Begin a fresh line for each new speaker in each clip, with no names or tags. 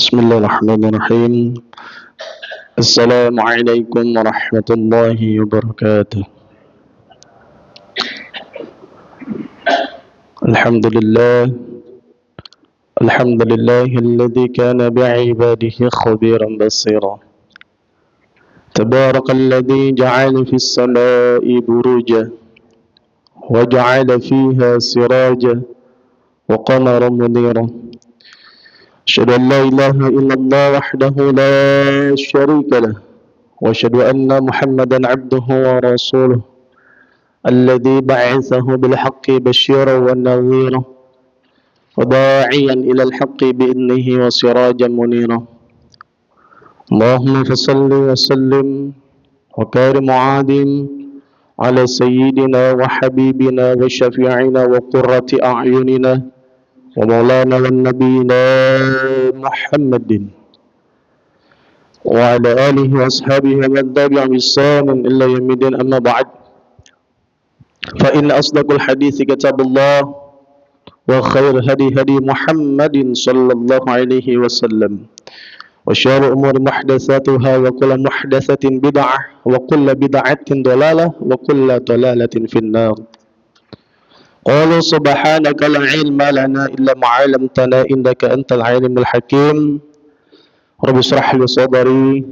بسم الله الرحمن الرحيم. السلام عليكم ورحمة الله وبركاته. الحمد لله الذي كان بعباده خبيرا بصيرا. تبارك الذي جعل في السماء بروجا وجعل فيها سراجا وقمرا منيرا. أشهد أن لا إله إلا الله وحده لا شريك له وأشهد أن محمدا عبده ورسوله الذي بعثه بالحق بشيرا ونذيرا وداعيا إلى الحق بإذنه وسراجا منيرا. اللهم فصل وسلم وكرم وعظم على سيدنا وحبيبنا وشفيعنا وقرة أعيننا ومولانا والنبينا محمد وعلى آله وأصحابه ومن تبعهم بإحسان إلى يوم الدين. أما بعد، فإن أصدق الحديث كتاب الله وخير هدي محمد صلى الله عليه وسلم وشر الأمور محدثاتها وكل محدثة بدعة وكل بدعة ضلالة وكل ضلالة في النار. قالوا سبحانك لا علم لنا إلا ما علمتنا إنك أنت العليم الحكيم. رب اشرح لي صدري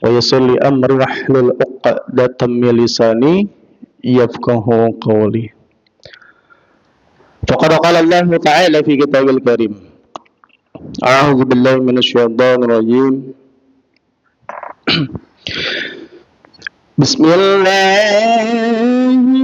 ويسر لي أمري واحلل عقدة من لساني يفقهوا قولي. فقد قال الله تعالى في كتابه الكريم: أعوذ بالله من الشيطان الرجيم. بسم الله الرحمن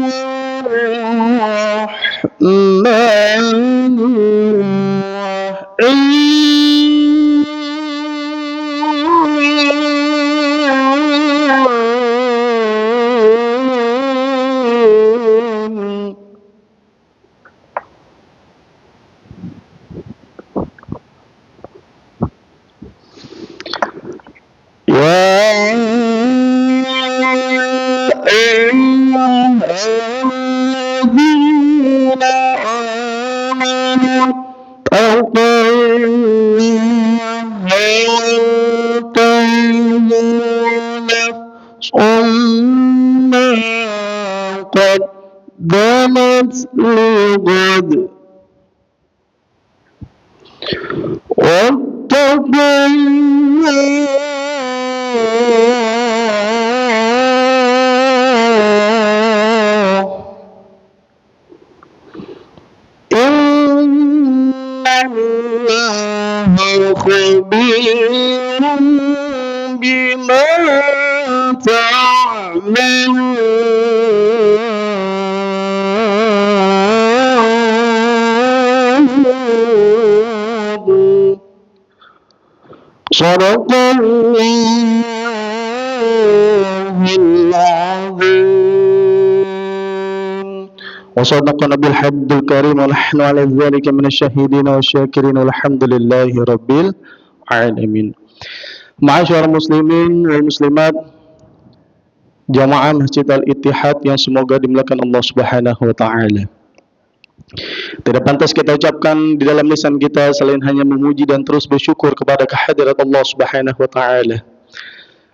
قدمت لغد واتقوا الله إن الله خبير بما تعملون. صدق الله العظيم وصدق نبي الحبد الكريم ونحن على ذلك من الشاهدين والشاكرين والحمد لله رب العالمين. Ma'asyiral muslimin wal muslimat, jamaah Masjid Al-Ittihad yang semoga dimuliakan Allah Subhanahu wa taala. Tidak pantas kita ucapkan di dalam lisan kita selain hanya memuji dan terus bersyukur kepada kehadirat Allah Subhanahu wa taala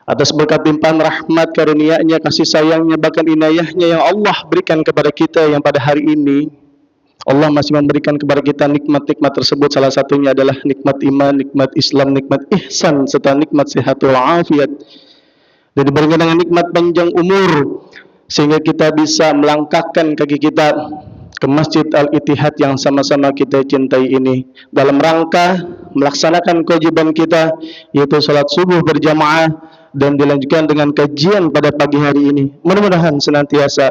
atas berkat limpahan rahmat karunia-Nya, kasih sayangnya, bahkan inayahnya yang Allah berikan kepada kita, yang pada hari ini Allah masih memberikan kepada kita nikmat-nikmat tersebut. Salah satunya adalah nikmat iman, nikmat Islam, nikmat ihsan, serta nikmat sehat walafiat, dan diberikan dengan nikmat panjang umur sehingga kita bisa melangkahkan kaki kita ke Masjid Al-Ittihad yang sama-sama kita cintai ini dalam rangka melaksanakan kewajiban kita, yaitu salat subuh berjamaah dan dilanjutkan dengan kajian pada pagi hari ini. Mudah-mudahan senantiasa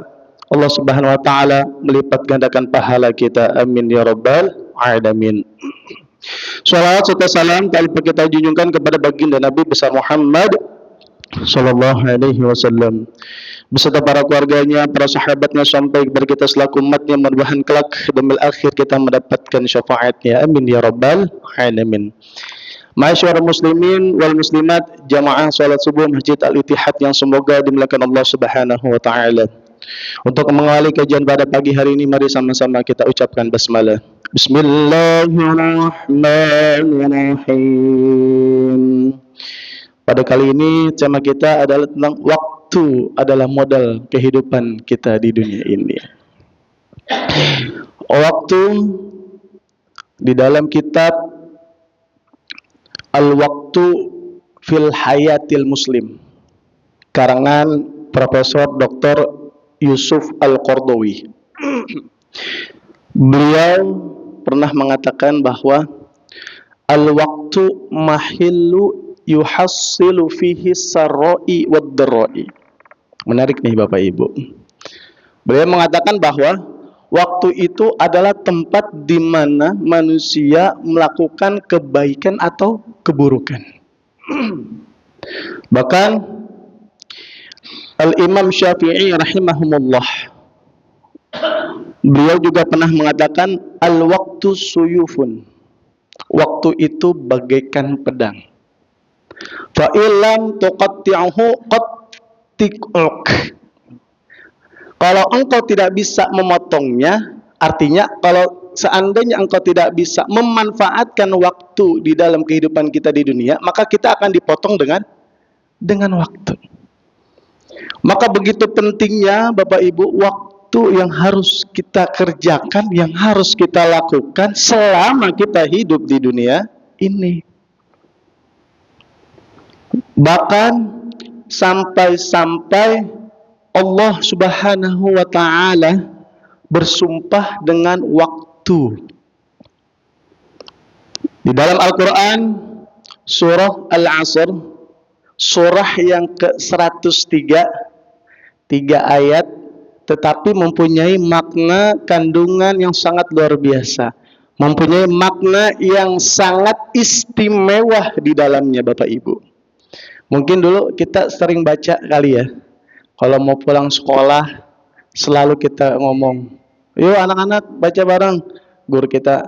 Allah Subhanahu wa taala melipat gandakan pahala kita. Amin ya rabbal alamin. Salawat serta salam tak lupa kita junjungkan kepada baginda Nabi besar Muhammad sallallahu alaihi wasallam beserta para keluarganya, para sahabatnya, sampai kepada kita selaku umatnya. Mudah-mudahan kelak di akhir kita mendapatkan syafaatnya. Amin ya rabbal alamin. Ma'asyiral muslimin wal muslimat, jamaah salat subuh Masjid Al-Ittihad yang semoga dimuliakan Allah Subhanahu wa taala. Untuk mengawali kajian pada pagi hari ini, mari sama-sama kita ucapkan basmalah. Bismillahirrahmanirrahim. Pada kali ini tema kita adalah tentang waktu adalah modal kehidupan kita di dunia ini. Waktu di dalam kitab Al-Waqtu fil Hayatil Muslim, karangan Profesor Dr. Yusuf Al-Qardawi. Beliau pernah mengatakan bahwa al-waqtu mahillu yuhassilu fihi sarra'i wad-dharra'i. Menarik nih Bapak Ibu. Beliau mengatakan bahwa waktu itu adalah tempat di mana manusia melakukan kebaikan atau keburukan. Bahkan Al-Imam Syafi'i rahimahumullah, beliau juga pernah mengatakan al-waqtu suyufun. Waktu itu bagaikan pedang. Fa illam tuqatti'uhu qatti'uk. Kalau engkau tidak bisa memotongnya, artinya kalau seandainya engkau tidak bisa memanfaatkan waktu di dalam kehidupan kita di dunia, maka kita akan dipotong dengan waktu. Maka begitu pentingnya Bapak Ibu waktu yang harus kita kerjakan, yang harus kita lakukan selama kita hidup di dunia ini. Bahkan sampai-sampai Allah Subhanahu wa ta'ala bersumpah dengan waktu. Di dalam Al-Quran surah Al-Asr, surah yang ke-103, 3 ayat, tetapi mempunyai makna kandungan yang sangat luar biasa, mempunyai makna yang sangat istimewa di dalamnya Bapak Ibu. Mungkin dulu kita sering baca kali ya, kalau mau pulang sekolah selalu kita ngomong, yuk anak-anak baca bareng. Guru kita,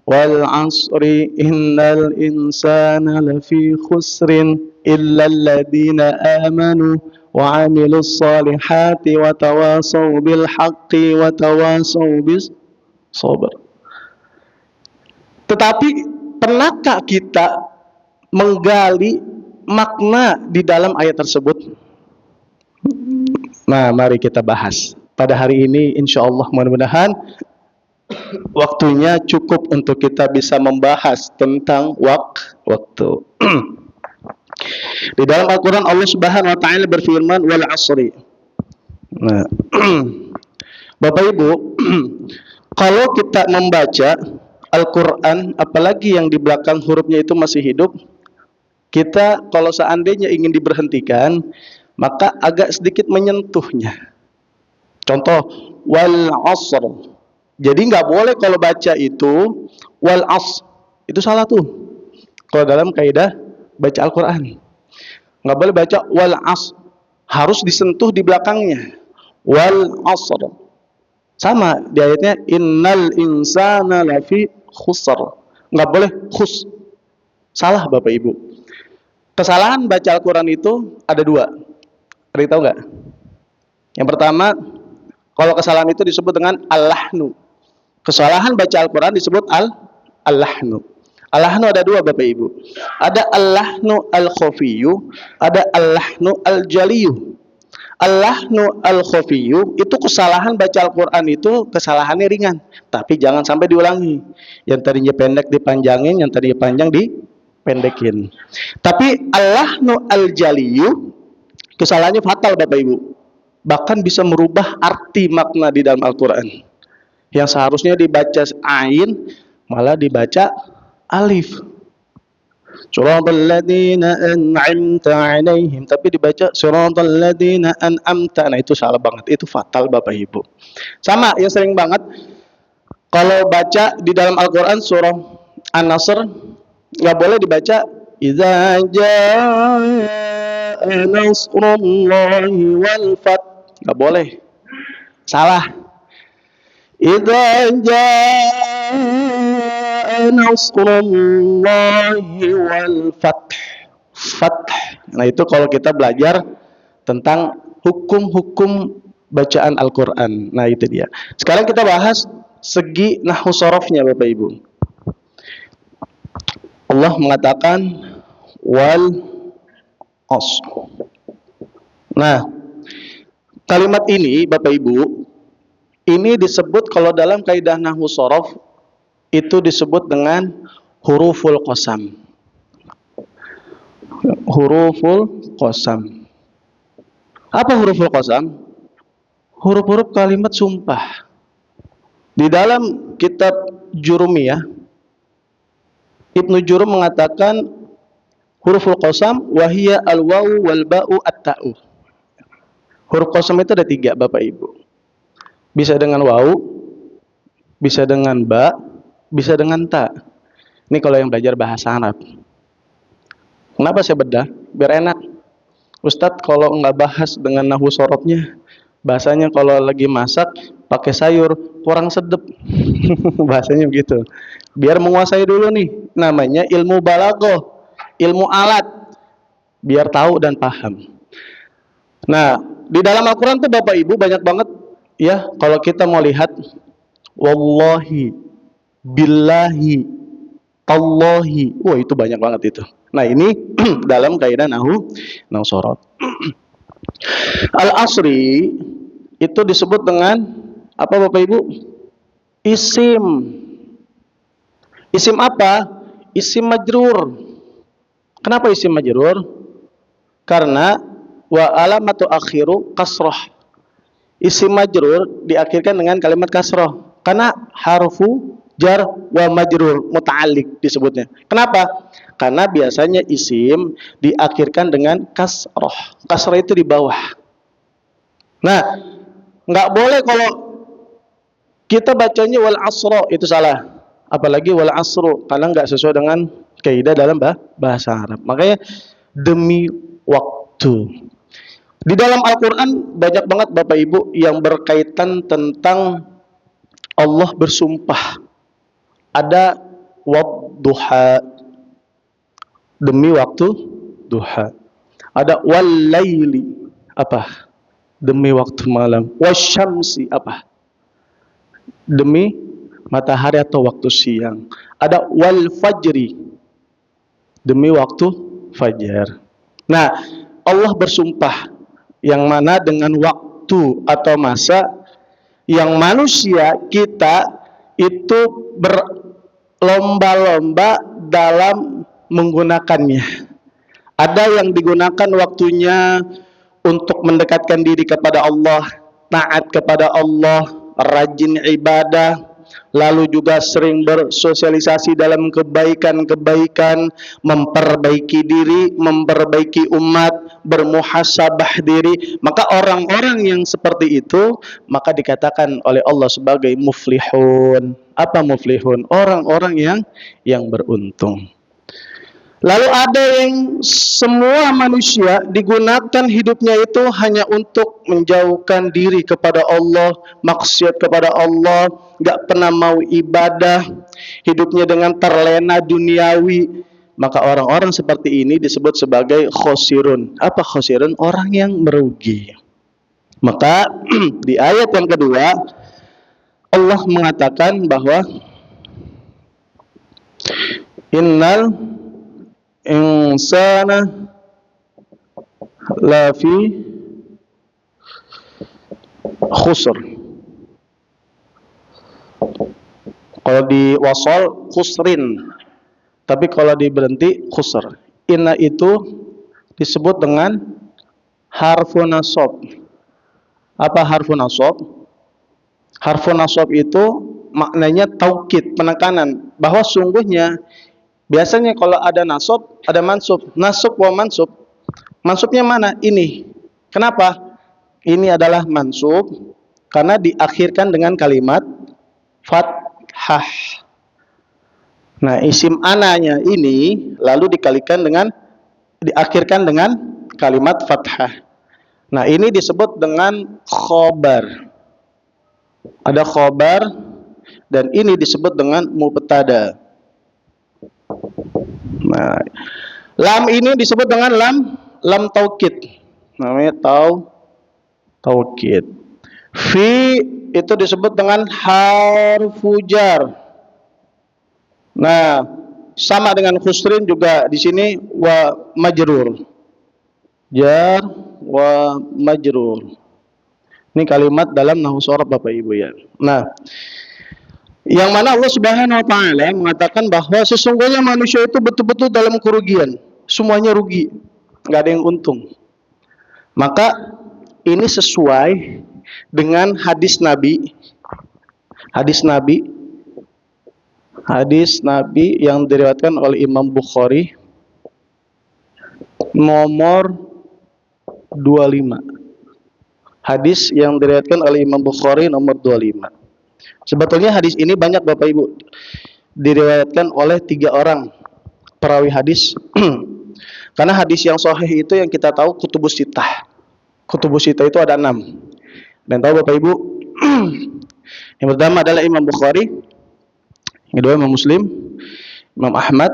wal asri innal insana lafi khusrin illal ladzina amanu wa 'amilus solihati wa tawasaw bil haqqi wa tawasaw bis sabr. Tetapi pernahkah kita menggali makna di dalam ayat tersebut? Nah, mari kita bahas. Pada hari ini insyaallah mudah-mudahan waktunya cukup untuk kita bisa membahas tentang waktu. Di dalam Al-Quran Allah Subhanahu wa ta'ala berfirman wal asri. Nah, Bapak Ibu, kalau kita membaca Al-Quran, apalagi yang di belakang hurufnya itu masih hidup, kita kalau seandainya ingin diberhentikan, maka agak sedikit menyentuhnya. Contoh, wal asr. Jadi nggak boleh kalau baca itu wal asr, itu salah tuh. Kalau dalam kaidah baca Al-Quran, nggak boleh baca wal asr, harus disentuh di belakangnya. Wal asr. Sama di ayatnya innal insana lafi khusr. Nggak boleh khus. Salah Bapak Ibu. Kesalahan baca Al-Quran itu ada 2. Ada yang tahu nggak? Yang pertama, kalau kesalahan itu disebut dengan al-lahnu. Kesalahan baca Al-Quran disebut al-lahnu. Al-lahnu ada 2 Bapak Ibu. Ada al-lahnu al-khafiyyu, ada al-lahnu al-jaliyyu. Al-lahnu al-khafiyyu itu kesalahan baca Al-Quran itu kesalahannya ringan, tapi jangan sampai diulangi. Yang tadinya pendek dipanjangin, yang tadinya panjang dipendekin. Tapi al-lahnu al-jaliyyu kesalahannya fatal Bapak Ibu. Bahkan bisa merubah arti makna di dalam Al-Quran. Yang seharusnya dibaca ain malah dibaca alif. Suratal ladzina an'amta 'alaihim, tapi dibaca suratal ladzina an'amta. Nah, itu salah banget, itu fatal Bapak Ibu. Sama yang sering banget kalau baca di dalam Al-Qur'an surah An-Nasr nggak boleh dibaca idza jaa nasrullahi wal fath. Nggak boleh. Salah. Idza jaa nasrullahi wal fath. Fath. Nah, itu kalau kita belajar tentang hukum-hukum bacaan Al-Quran. Nah, itu dia. Sekarang kita bahas segi nahwu sorofnya Bapak Ibu. Allah mengatakan wal as. Nah, kalimat ini Bapak Ibu, ini disebut kalau dalam kaidah nahwu sorof itu disebut dengan huruful qasam. Huruful qasam. Apa huruful qasam? Huruf-huruf kalimat sumpah. Di dalam kitab Jurumiyah, Ibnu Jurum mengatakan huruful qasam wahiyya al-wawu wal ba'u at-ta'u. Huruf qasam itu ada 3 Bapak Ibu. Bisa dengan wawu, bisa dengan ba, bisa dengan ta. Ini kalau yang belajar bahasa Arab. Kenapa saya bedah? Biar enak. Ustadz kalau nggak bahas dengan nahwu sorofnya, bahasanya kalau lagi masak pakai sayur kurang sedep. Bahasanya begitu. Biar menguasai dulu nih, namanya ilmu balaghah, ilmu alat, biar tahu dan paham. Nah, di dalam Al-Quran tuh Bapak Ibu banyak banget ya, kalau kita mau lihat wallahi, billahi, tallahi, wah itu banyak banget itu. Nah ini dalam kaidah nahwu sorof. Al-asri itu disebut dengan apa Bapak Ibu? Isim. Isim apa? Isim majrur. Kenapa isim majrur? Karena wa alamatu akhiru kasroh. Isim majrur diakhirkan dengan kalimat kasroh. Karena harfu jar wa majrur muta'alliq disebutnya. Kenapa? Karena biasanya isim diakhirkan dengan kasroh. Kasroh itu di bawah. Nah, nggak boleh kalau kita bacanya wal asro, itu salah. Apalagi wal asru, karena nggak sesuai dengan kaidah dalam bahasa Arab. Makanya demi waktu. Di dalam Al-Quran banyak banget Bapak Ibu yang berkaitan tentang Allah bersumpah. Ada wadduha, demi waktu duha. Ada wal-laili, apa? Demi waktu malam. Wasyamsi, apa? Demi matahari atau waktu siang. Ada wal fajri, demi waktu fajar. Nah, Allah bersumpah yang mana dengan waktu atau masa yang manusia kita itu berlomba-lomba dalam menggunakannya. Ada yang digunakan waktunya untuk mendekatkan diri kepada Allah, taat kepada Allah, rajin ibadah, lalu juga sering bersosialisasi dalam kebaikan-kebaikan, memperbaiki diri, memperbaiki umat, bermuhasabah diri. Maka orang-orang yang seperti itu maka dikatakan oleh Allah sebagai muflihun. Apa muflihun? Orang-orang yang beruntung. Lalu ada yang semua manusia digunakan hidupnya itu hanya untuk menjauhkan diri kepada Allah, maksiat kepada Allah, gak pernah mau ibadah, hidupnya dengan terlena duniawi. Maka orang-orang seperti ini disebut sebagai khosirun. Apa khosirun? Orang yang merugi. Maka di ayat yang kedua Allah mengatakan bahwa innal insana lafi khusr. Kalau di wasol khusrin, tapi kalau di berhenti khusr. Inna itu disebut dengan harfu nasab. Apa harfu nasab? Harfu nasab itu maknanya taukid, penekanan, bahwa sungguhnya. Biasanya kalau ada nasab, ada mansub. Nasab wa mansub. Mansubnya mana? Ini. Kenapa? Ini adalah mansub karena diakhirkan dengan kalimat fathah. Nah, isim ananya ini lalu diakhirkan dengan kalimat fathah. Nah, ini disebut dengan khobar. Ada khobar dan ini disebut dengan mubtada. Nah, lam ini disebut dengan lam taukid. Namanya taukid. Fi itu disebut dengan harfu jar. Nah, sama dengan khusrin juga di sini wa majrur. Jar wa majrur. Ini kalimat dalam nahwu shorof Bapak Ibu ya. Nah, yang mana Allah Subhanahu wa taala mengatakan bahwa sesungguhnya manusia itu betul-betul dalam kerugian. Semuanya rugi, nggak ada yang untung. Maka ini sesuai dengan hadis Nabi yang diriwayatkan oleh Imam Bukhari nomor 25. Hadis yang diriwayatkan oleh Imam Bukhari nomor 25. Sebetulnya hadis ini banyak Bapak Ibu diriwayatkan oleh 3 orang perawi hadis. Karena hadis yang sahih itu yang kita tahu kutubus sittah. Kutubus sittah itu ada 6. Dan tahu Bapak Ibu, yang pertama adalah Imam Bukhari, yang kedua Imam Muslim, Imam Ahmad,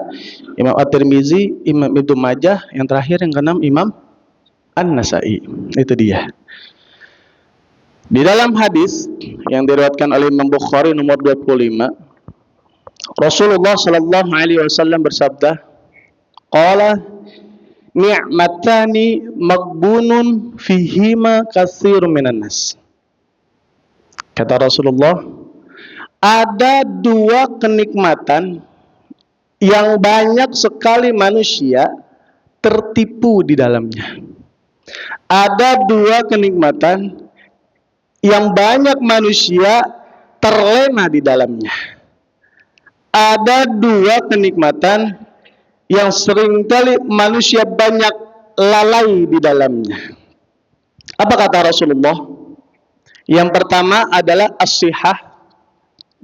Imam At-Tirmizi, Imam Ibnu Majah, yang terakhir yang keenam Imam An-Nasa'i. Itu dia. Di dalam hadis yang diriwayatkan oleh Imam Bukhari nomor 25, Rasulullah sallallahu alaihi wasallam bersabda, qala ni'matani maghbunun fihima katsirun minan nas. Kata Rasulullah, ada 2 kenikmatan yang banyak sekali manusia tertipu di dalamnya. Ada 2 kenikmatan yang banyak manusia terlena di dalamnya. Ada 2 kenikmatan yang seringkali manusia banyak lalai di dalamnya. Apa kata Rasulullah? Yang pertama adalah as-sihah,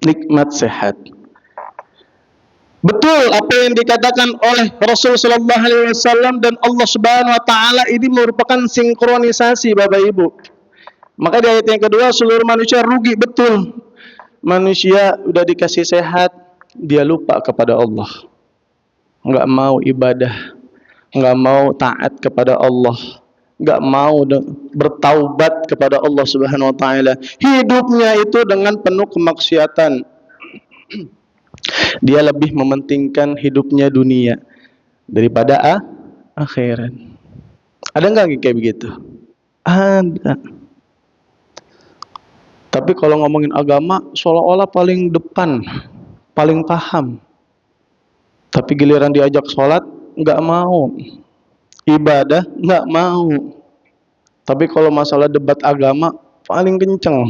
nikmat sehat. Betul apa yang dikatakan oleh Rasul sallallahu alaihi wasallam dan Allah Subhanahu wa taala ini merupakan sinkronisasi Bapak Ibu. Maka di ayat yang kedua seluruh manusia rugi, betul. Manusia udah dikasih sehat, dia lupa kepada Allah. Enggak mau ibadah, enggak mau taat kepada Allah, enggak mau bertaubat kepada Allah Subhanahu wa taala. Hidupnya itu dengan penuh kemaksiatan. Dia lebih mementingkan hidupnya dunia daripada akhirat. Ada enggak kayak begitu? Ada. Tapi kalau ngomongin agama seolah-olah paling depan, paling paham. Tapi giliran diajak sholat enggak mau. Ibadah enggak mau. Tapi kalau masalah debat agama paling kenceng.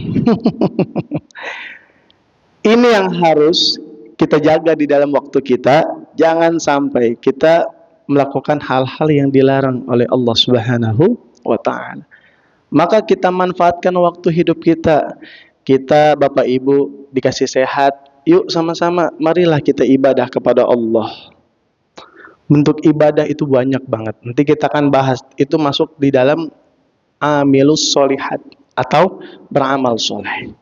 Ini yang harus kita jaga di dalam waktu kita. Jangan sampai kita melakukan hal-hal yang dilarang oleh Allah Subhanahu wa ta'ala. Maka kita manfaatkan waktu hidup kita. Kita Bapak Ibu dikasih sehat, yuk sama-sama marilah kita ibadah kepada Allah. Bentuk ibadah itu banyak banget. Nanti kita akan bahas, itu masuk di dalam amilus solihat atau beramal soleh.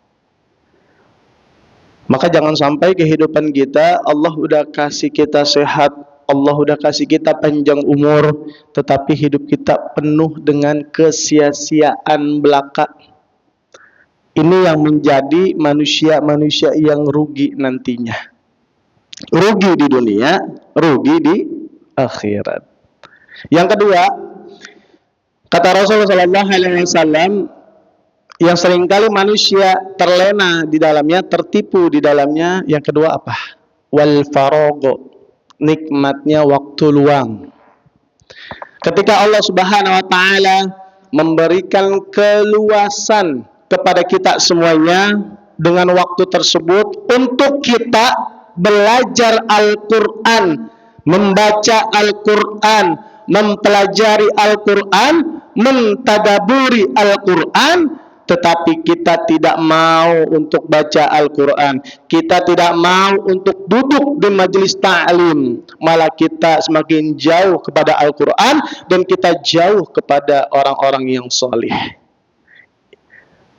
Maka jangan sampai kehidupan kita Allah udah kasih kita sehat, Allah udah kasih kita panjang umur, tetapi hidup kita penuh dengan kesia-siaan belaka. Ini yang menjadi manusia-manusia yang rugi nantinya. Rugi di dunia, rugi di akhirat. Yang kedua, kata Rasulullah SAW, yang seringkali manusia terlena di dalamnya, tertipu di dalamnya, yang kedua apa? Wal farogo, nikmatnya waktu luang. Ketika Allah Subhanahu wa ta'ala memberikan keluasan kepada kita semuanya dengan waktu tersebut untuk kita belajar Al-Quran, membaca Al-Quran, mempelajari Al-Quran, mentadaburi Al-Quran, tetapi kita tidak mau untuk baca Al-Quran, kita tidak mau untuk duduk di majelis ta'lim, malah kita semakin jauh kepada Al-Quran dan kita jauh kepada orang-orang yang soleh.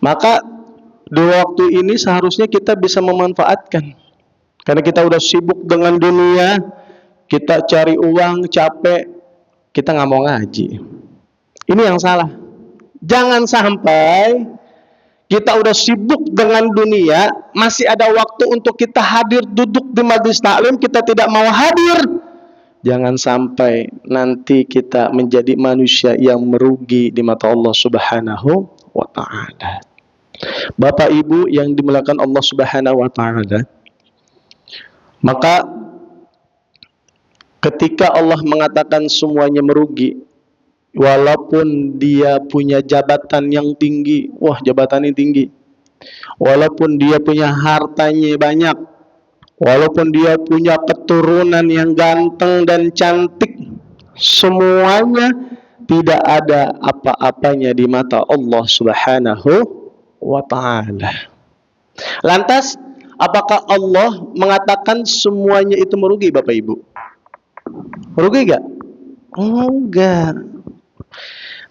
Maka dua waktu ini seharusnya kita bisa memanfaatkan, karena kita udah sibuk dengan dunia, kita cari uang, capek, kita nggak mau ngaji. Ini yang salah. Jangan sampai Kita udah sibuk dengan dunia, masih ada waktu untuk kita hadir duduk di majelis taklim, kita tidak mau hadir. Jangan sampai nanti kita menjadi manusia yang merugi di mata Allah Subhanahu wa taala. Bapak Ibu yang dimuliakan Allah Subhanahu wa taala, maka ketika Allah mengatakan semuanya merugi, walaupun dia punya jabatan yang tinggi, wah jabatannya tinggi, walaupun dia punya hartanya banyak, walaupun dia punya keturunan yang ganteng dan cantik, semuanya tidak ada apa-apanya di mata Allah Subhanahu wa taala. Lantas, apakah Allah mengatakan semuanya itu merugi, Bapak Ibu? Merugi gak? Enggak.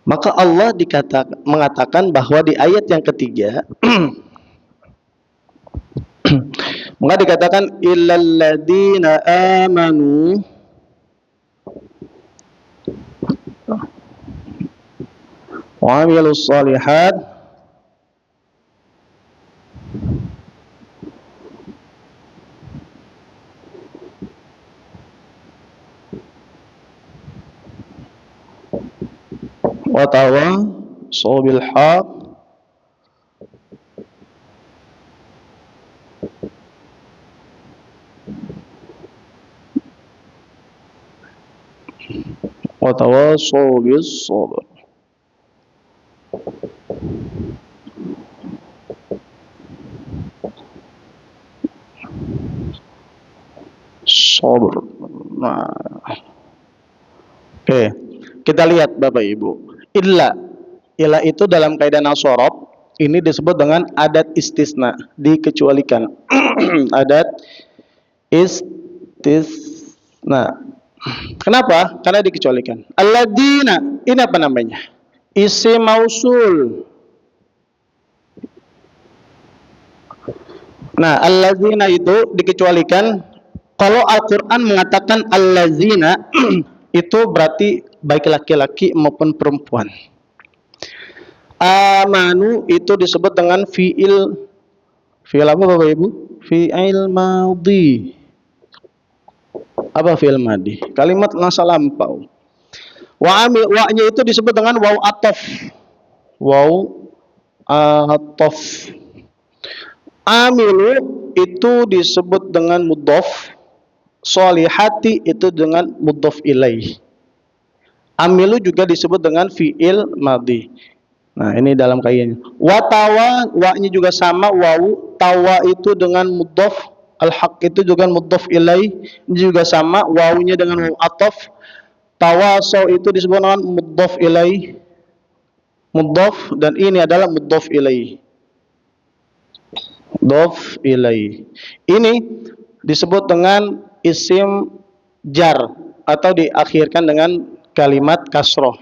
Maka Allah mengatakan bahwa di ayat yang ketiga maka dikatakan illal ladzina amanu wa amilus shalihat wa tawasaw bil haq wa tawasaw bis sabr. Sabr. Nah. Oke, kita lihat Bapak Ibu. Illa itu dalam kaidah nasorob ini disebut dengan adat istisna, dikecualikan. Adat istisna. Kenapa? Karena dikecualikan. Alladzina, ini apa namanya? Isim mausul. Nah, alladzina itu dikecualikan. Kalau Al-Quran mengatakan alladzina itu berarti baik laki-laki maupun perempuan. Amanu itu disebut dengan fi'il apa Bapak Ibu? Fi'il madhi. Apa fi'il madhi? Kalimat masa lampau. Wa-nya itu disebut dengan waw atof. Waw atof. Amilu itu disebut dengan mudhof. Sholihati itu dengan mudhof ilaih. Amilu juga disebut dengan fi'il madhi. Nah, ini dalam kaidahnya. Watawa, wa-nya juga sama, wawu, tawa itu dengan mudhof, al-haq itu juga mudhof ilaih, ini juga sama, wawunya dengan waw atof. Tawasaw itu disebut dengan mudhof ilaih, mudhof, dan ini adalah mudhof ilaih. Mudhof ilaih. Ini disebut dengan isim jar atau diakhirkan dengan kalimat kasroh.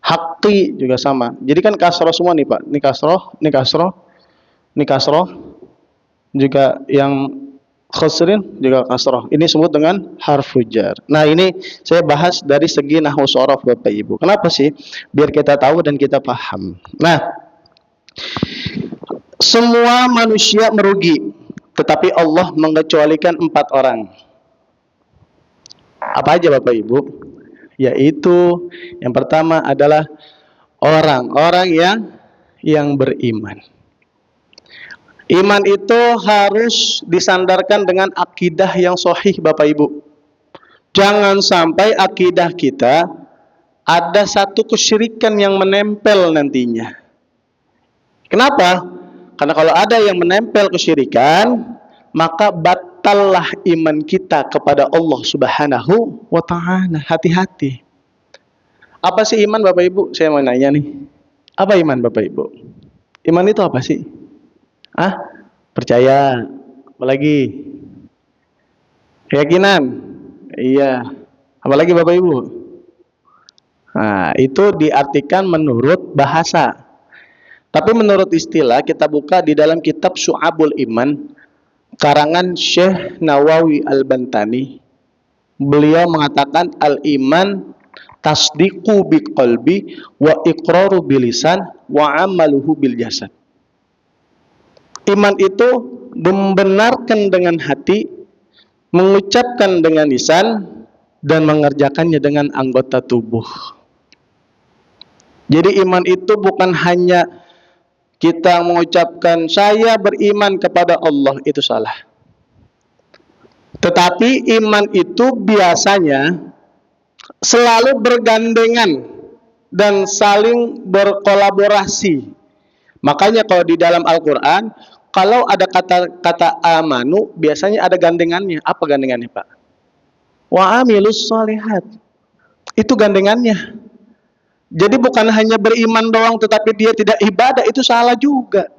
Haqqi juga sama. Jadi kan kasroh semua nih Pak. Ini kasroh, ini kasroh, ini kasroh. Juga yang khusrin juga kasroh. Ini disebut dengan harfu jar. Nah, ini saya bahas dari segi nahwu shorof Bapak Ibu. Kenapa sih? Biar kita tahu dan kita paham. Nah, semua manusia merugi, tetapi Allah mengecualikan 4 orang. Apa aja Bapak Ibu? Yaitu yang pertama adalah orang-orang yang beriman. Iman itu harus disandarkan dengan akidah yang sahih Bapak Ibu. Jangan sampai akidah kita ada satu kesyirikan yang menempel nantinya. Kenapa? Karena kalau ada yang menempel kesyirikan, maka batallah iman kita kepada Allah Subhanahu wa ta'ala. Hati-hati. Apa sih iman Bapak Ibu? Saya mau nanya nih. Apa iman Bapak Ibu? Iman itu apa sih? Percaya. Apalagi? Keyakinan. Iya. Apalagi Bapak Ibu? Nah, itu diartikan menurut bahasa. Tapi menurut istilah, kita buka di dalam kitab Syu'abul Iman karangan Syekh Nawawi Al-Bantani. Beliau mengatakan al-iman tasdiqu biqalbi wa iqraru bilisan wa amaluhu bil jasad. Iman itu membenarkan dengan hati, mengucapkan dengan lisan, dan mengerjakannya dengan anggota tubuh. Jadi iman itu bukan hanya kita mengucapkan saya beriman kepada Allah, itu salah. Tetapi iman itu biasanya selalu bergandengan dan saling berkolaborasi. Makanya kalau di dalam Al-Quran, kalau ada kata amanu, biasanya ada gandengannya. Apa gandengannya, Pak? Wa amilus sholihat. Itu gandengannya. Jadi bukan hanya beriman doang tetapi dia tidak ibadah, itu salah juga.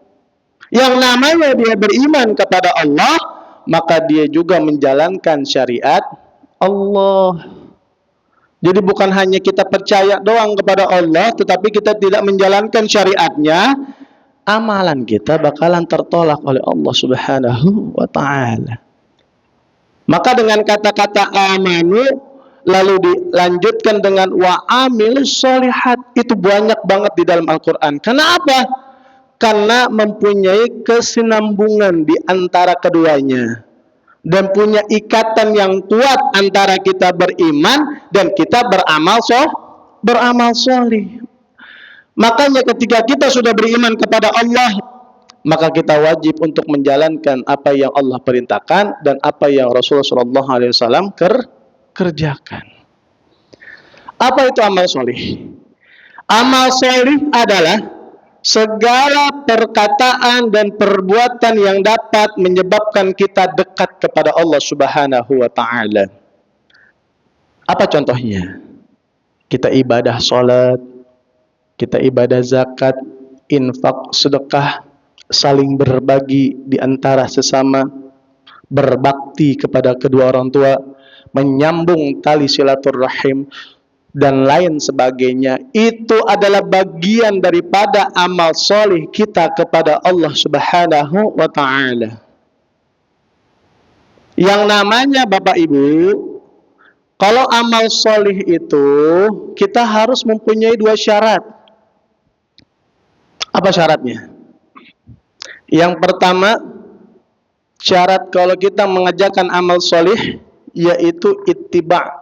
Yang namanya dia beriman kepada Allah, maka dia juga menjalankan syariat Allah. Jadi bukan hanya kita percaya doang kepada Allah, tetapi kita tidak menjalankan syariatnya, amalan kita bakalan tertolak oleh Allah Subhanahu wa ta'ala. Maka dengan kata-kata amanu lalu dilanjutkan dengan wa amilus sholihat, itu banyak banget di dalam Al-Quran. Karena apa? Karena mempunyai kesinambungan di antara keduanya dan punya ikatan yang kuat antara kita beriman dan kita beramal sholih. Makanya ketika kita sudah beriman kepada Allah, maka kita wajib untuk menjalankan apa yang Allah perintahkan dan apa yang Rasulullah SAW kerjakan. Apa itu amal solih? Amal solih adalah segala perkataan dan perbuatan yang dapat menyebabkan kita dekat kepada Allah Subhanahu wa ta'ala. Apa contohnya? Kita ibadah sholat, kita ibadah zakat, infak, sedekah, saling berbagi di antara sesama, berbakti kepada kedua orang tua, menyambung tali silaturahim, dan lain sebagainya. Itu adalah bagian daripada amal solih kita kepada Allah Subhanahu wa ta'ala. Yang namanya Bapak Ibu, kalau amal solih itu kita harus mempunyai 2 syarat. Apa syaratnya? Yang pertama, syarat kalau kita mengerjakan amal solih yaitu ittiba',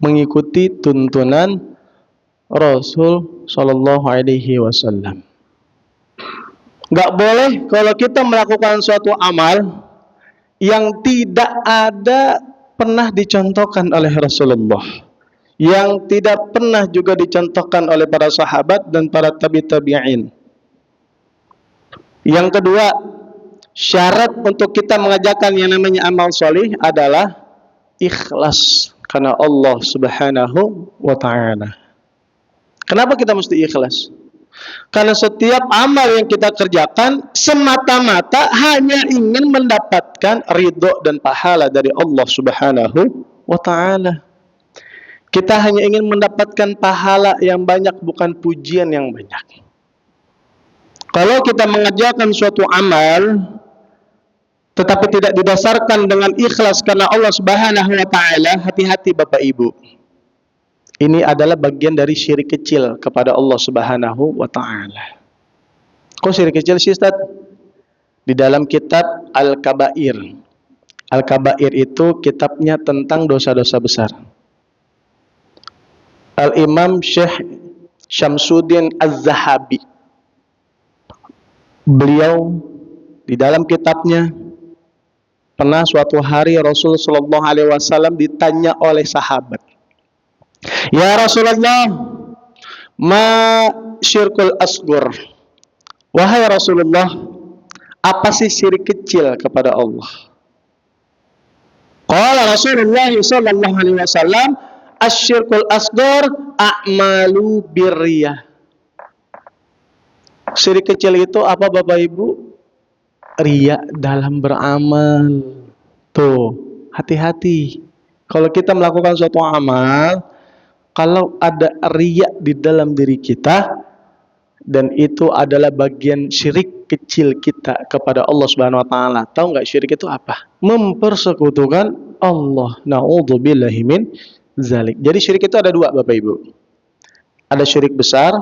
mengikuti tuntunan Rasul Shallallahu Alaihi Wasallam. Gak boleh kalau kita melakukan suatu amal yang tidak ada pernah dicontohkan oleh Rasulullah, yang tidak pernah juga dicontohkan oleh para sahabat dan para tabi'in. Yang kedua, syarat untuk kita mengerjakan yang namanya amal solih adalah ikhlas karena Allah Subhanahu wa ta'ala. Kenapa kita mesti ikhlas? Karena setiap amal yang kita kerjakan semata-mata hanya ingin mendapatkan ridho dan pahala dari Allah Subhanahu wa ta'ala. Kita hanya ingin mendapatkan pahala yang banyak, bukan pujian yang banyak. Kalau kita mengerjakan suatu amal tetapi tidak didasarkan dengan ikhlas karena Allah Subhanahu wa ta'ala, hati-hati Bapak Ibu. Ini adalah bagian dari syirik kecil kepada Allah Subhanahu wa ta'ala. Kok syirik kecil sih, Ustaz? Di dalam kitab Al-Kabair. Al-Kabair itu kitabnya tentang dosa-dosa besar. Al-Imam Syekh Syamsuddin Az-Zahabi, beliau di dalam kitabnya, pernah suatu hari Rasul Shallallahu Alaihi Wasallam ditanya oleh sahabat, ya Rasulullah, ma syirkul asghar? Wahai Rasulullah, apa sih syirik kecil kepada Allah? Qala Rasulullah Shallallahu Alaihi Wasallam, asyirkul asghar a'malu birriyah. Syirik kecil itu apa Bapak Ibu? Riya dalam beramal. Tuh, hati-hati. Kalau kita melakukan suatu amal, kalau ada riya di dalam diri kita, dan itu adalah bagian syirik kecil kita kepada Allah Subhanahu wa ta'ala. Tahu nggak syirik itu apa? Mempersekutukan Allah. Na'udzubillahi min zalik. Jadi syirik itu ada 2 Bapak Ibu. Ada syirik besar,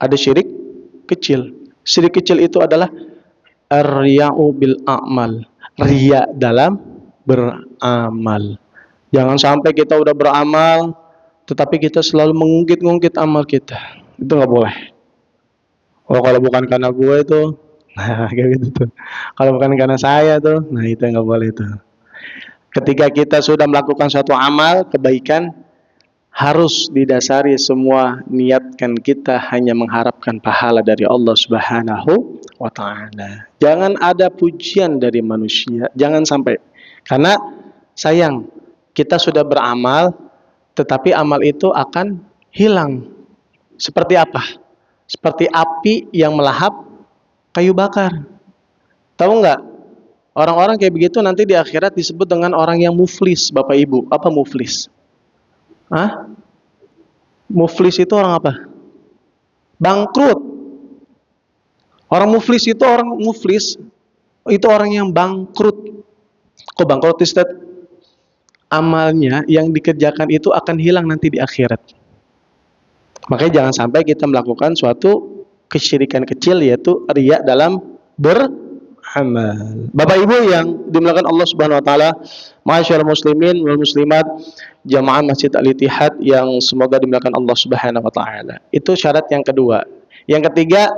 ada syirik kecil. Syirik kecil itu adalah ar-riya'u bil a'mal. Riya dalam beramal. Jangan sampai kita udah beramal, tetapi kita selalu mengungkit-ungkit amal kita. Itu nggak boleh. Oh, kalau bukan karena gue itu, nah kayak gitu tuh. Kalau bukan karena saya tuh, nah itu nggak boleh tuh. Ketika kita sudah melakukan suatu amal kebaikan, harus didasari semua niatkan kita hanya mengharapkan pahala dari Allah Subhanahu wa taala. Jangan ada pujian dari manusia, jangan sampai. Karena sayang, kita sudah beramal tetapi amal itu akan hilang. Seperti apa? Seperti api yang melahap kayu bakar. Tahu nggak? Orang-orang kayak begitu nanti di akhirat disebut dengan orang yang muflis, Bapak Ibu. Apa muflis? Hah? Muflis itu orang apa? Bangkrut. Orang muflis itu orang yang bangkrut. Kok bangkrut, Ustaz? Amalnya yang dikerjakan itu akan hilang nanti di akhirat. Makanya jangan sampai kita melakukan suatu kesyirikan kecil, yaitu riya dalam beramal. Bapak Ibu yang dimuliakan Allah Subhanahu wa taala, ma'asyiral muslimin wal muslimat, jamaah Masjid Al-Ittihad yang semoga dimuliakan Allah Subhanahu wa taala. Itu syarat yang kedua. Yang ketiga,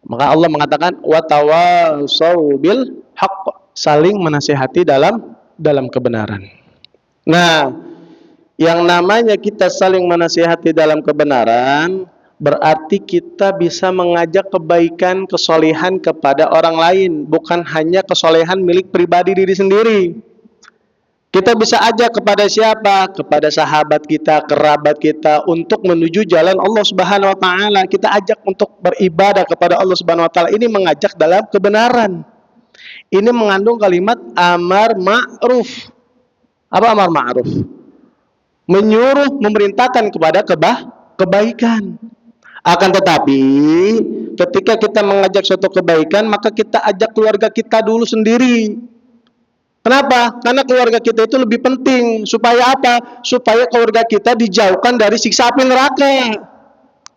maka Allah mengatakan wa tawasau bil haqq, saling menasihati dalam kebenaran. Nah, yang namanya kita saling menasihati dalam kebenaran berarti kita bisa mengajak kebaikan, kesolehan kepada orang lain, bukan hanya kesolehan milik pribadi diri sendiri. Kita bisa ajak kepada siapa? Kepada sahabat kita, kerabat kita, untuk menuju jalan Allah Subhanahu wa taala. Kita ajak untuk beribadah kepada Allah Subhanahu wa taala. Ini mengajak dalam kebenaran. Ini mengandung kalimat amar ma'ruf. Apa amar ma'ruf? Menyuruh, memerintahkan kepada kebaikan. Akan tetapi ketika kita mengajak suatu kebaikan, maka kita ajak keluarga kita dulu sendiri. Kenapa? Karena keluarga kita itu lebih penting. Supaya apa? Supaya keluarga kita dijauhkan dari siksa api neraka.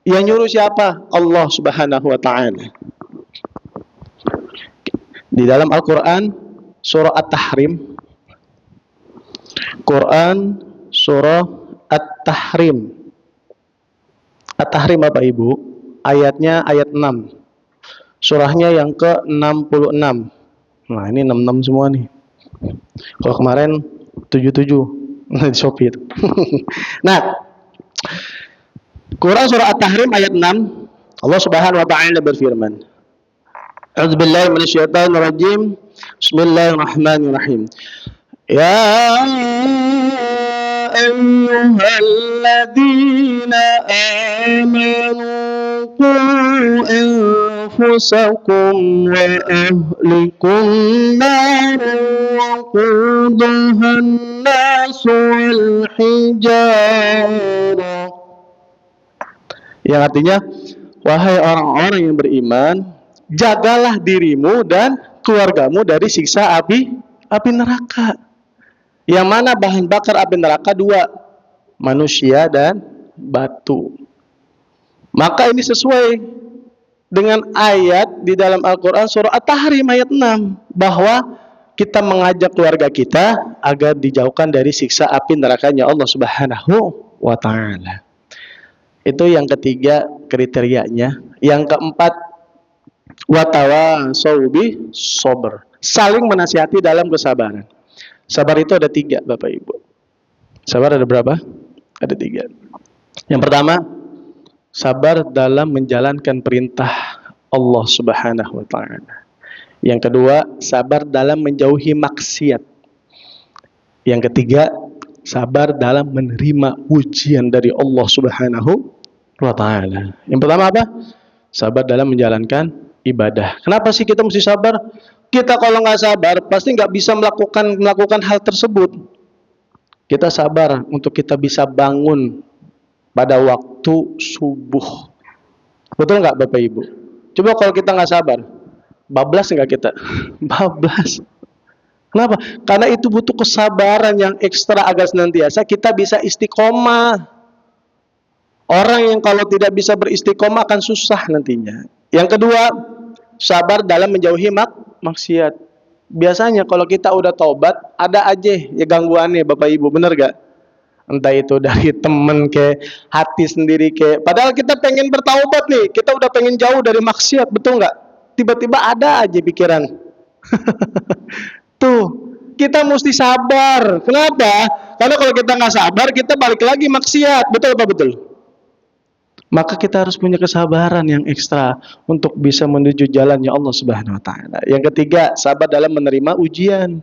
Yang nyuruh siapa? Allah Subhanahu wa taala. Di dalam Al-Qur'an surah At-Tahrim, Quran surah At-Tahrim. At-Tahrim Bapak Ibu, ayatnya ayat 6. Surahnya yang ke-66. Nah, ini 66 semua nih. Kalau kemarin 77 di Shopee itu. Nah, Quran surah At-Tahrim ayat 6, Allah Subhanahu wa taala berfirman, A'udzubillahi minasyaitonir rajim. Bismillahirrahmanirrahim. Ya ayyuhalladzina amanu qu anfusakum wa ahlikum naran waquduha an-nas wal hijarah. Yang artinya, wahai orang-orang yang beriman, jagalah dirimu dan keluargamu dari siksa api neraka. Yang mana bahan bakar api neraka dua, manusia dan batu. Maka ini sesuai dengan ayat di dalam Al-Quran surah At-Tahrim ayat 6, bahwa kita mengajak keluarga kita agar dijauhkan dari siksa api nerakanya Allah Subhanahu wa taala. Itu yang ketiga kriterianya. Yang keempat, watawasau bis sabr, saling menasihati dalam kesabaran. Sabar itu ada 3 Bapak Ibu. Sabar ada berapa? Ada 3. Yang pertama, sabar dalam menjalankan perintah Allah Subhanahu wa taala. Yang kedua, sabar dalam menjauhi maksiat. Yang ketiga, sabar dalam menerima ujian dari Allah Subhanahu wa taala. Yang pertama apa? Sabar dalam menjalankan ibadah. Kenapa sih kita mesti sabar? Kita kalau nggak sabar pasti nggak bisa melakukan hal tersebut. Kita sabar untuk kita bisa bangun pada waktu subuh. Betul nggak Bapak Ibu? Coba kalau kita nggak sabar, bablas nggak kita? Bablas. Kenapa? Karena itu butuh kesabaran yang ekstra agar senantiasa kita bisa istiqomah. Orang yang kalau tidak bisa beristiqomah akan susah nantinya. Yang kedua, sabar dalam menjauhi maksiat. Biasanya kalau kita udah taubat, ada aja ya gangguannya Bapak Ibu, bener gak? Entah itu dari temen ke hati sendiri ke. Padahal kita pengen bertaubat nih, kita udah pengen jauh dari maksiat, betul nggak? Tiba-tiba ada aja pikiran. Tuh, kita mesti sabar. Kenapa? Karena kalau kita nggak sabar, kita balik lagi maksiat. Betul apa betul? Maka kita harus punya kesabaran yang ekstra untuk bisa menuju jalannya Allah Subhanahu wa taala. Yang ketiga, sabar dalam menerima ujian.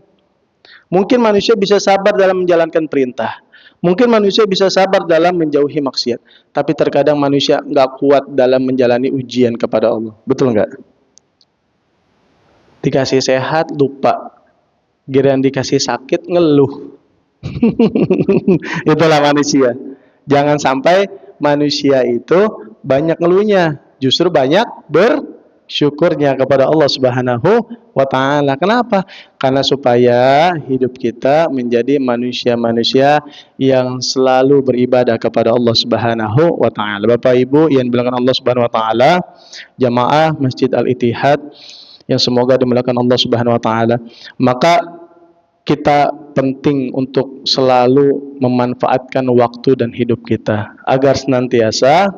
Mungkin manusia bisa sabar dalam menjalankan perintah. Mungkin manusia bisa sabar dalam menjauhi maksiat. Tapi terkadang manusia nggak kuat dalam menjalani ujian kepada Allah. Betul nggak? Dikasih sehat, lupa. Giliran dikasih sakit, ngeluh. Itulah manusia. Jangan sampai manusia itu banyak ngeluhnya, justru banyak bersyukurnya kepada Allah Subhanahu wa taala. Kenapa? Karena supaya hidup kita menjadi manusia-manusia yang selalu beribadah kepada Allah Subhanahu wa taala. Bapak Ibu yang dimuliakan Allah Subhanahu wa taala, jamaah Masjid Al-Ittihad yang semoga dimuliakan Allah Subhanahu wa taala. Maka kita penting untuk selalu memanfaatkan waktu dan hidup kita agar senantiasa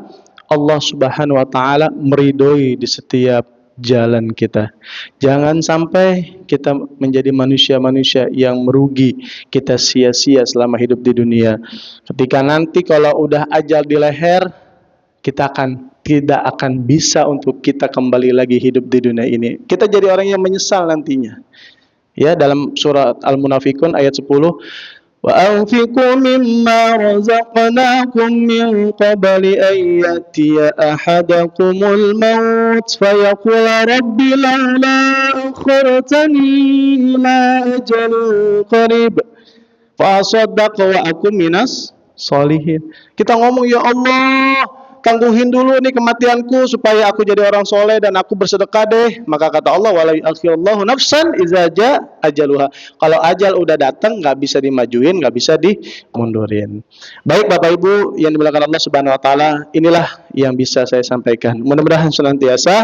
Allah Subhanahu wa taala meridhoi di setiap jalan kita. Jangan sampai kita menjadi manusia-manusia yang merugi, kita sia-sia selama hidup di dunia. Ketika nanti kalau udah ajal di leher, kita tidak akan bisa untuk kita kembali lagi hidup di dunia ini. Kita jadi orang yang menyesal nantinya. Ya, dalam surat Al-Munafikun ayat 10, wa anfiqu mimma razaqnakum min qabli an yatiya ahadakumul maut fayaqula rabbi laula akhartani ila ajalin qarib fa asaddaqa wa akum minas sholihin. Kita ngomong, ya Allah, tangguhin dulu nih kematianku supaya aku jadi orang soleh dan aku bersedekah deh. Maka kata Allah, wala yu'akhirullahu nafsan idza jaa ajaluha. Kalau ajal udah datang, nggak bisa dimajuin, nggak bisa dimundurin. Baik Bapak Ibu yang dimuliakan Allah Subhanahu wa taala, inilah yang bisa saya sampaikan. Mudah-mudahan senantiasa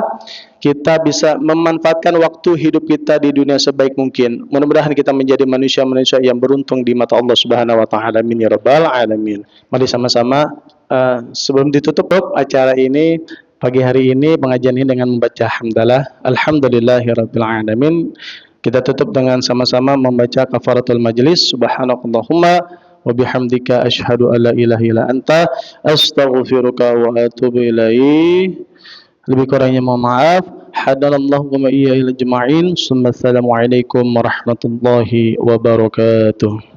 kita bisa memanfaatkan waktu hidup kita di dunia sebaik mungkin. Mudah-mudahan kita menjadi manusia-manusia yang beruntung di mata Allah Subhanahu wa taala. Amin ya rabbal alamin. Mari sama-sama sebelum ditutup acara ini pagi hari ini, pengajian ini dengan membaca hamdalah alhamdulillahirabbil alamin. Kita tutup dengan sama-sama membaca kafaratul majlis. Subhanakallahumma wa bihamdika asyhadu an la ilaha illa anta astaghfiruka wa atubu ilaik. Lebih kurangnya mohon maaf. Hadanallahu wa iyyakum ajma'in. Assalamualaikum warahmatullahi wabarakatuh.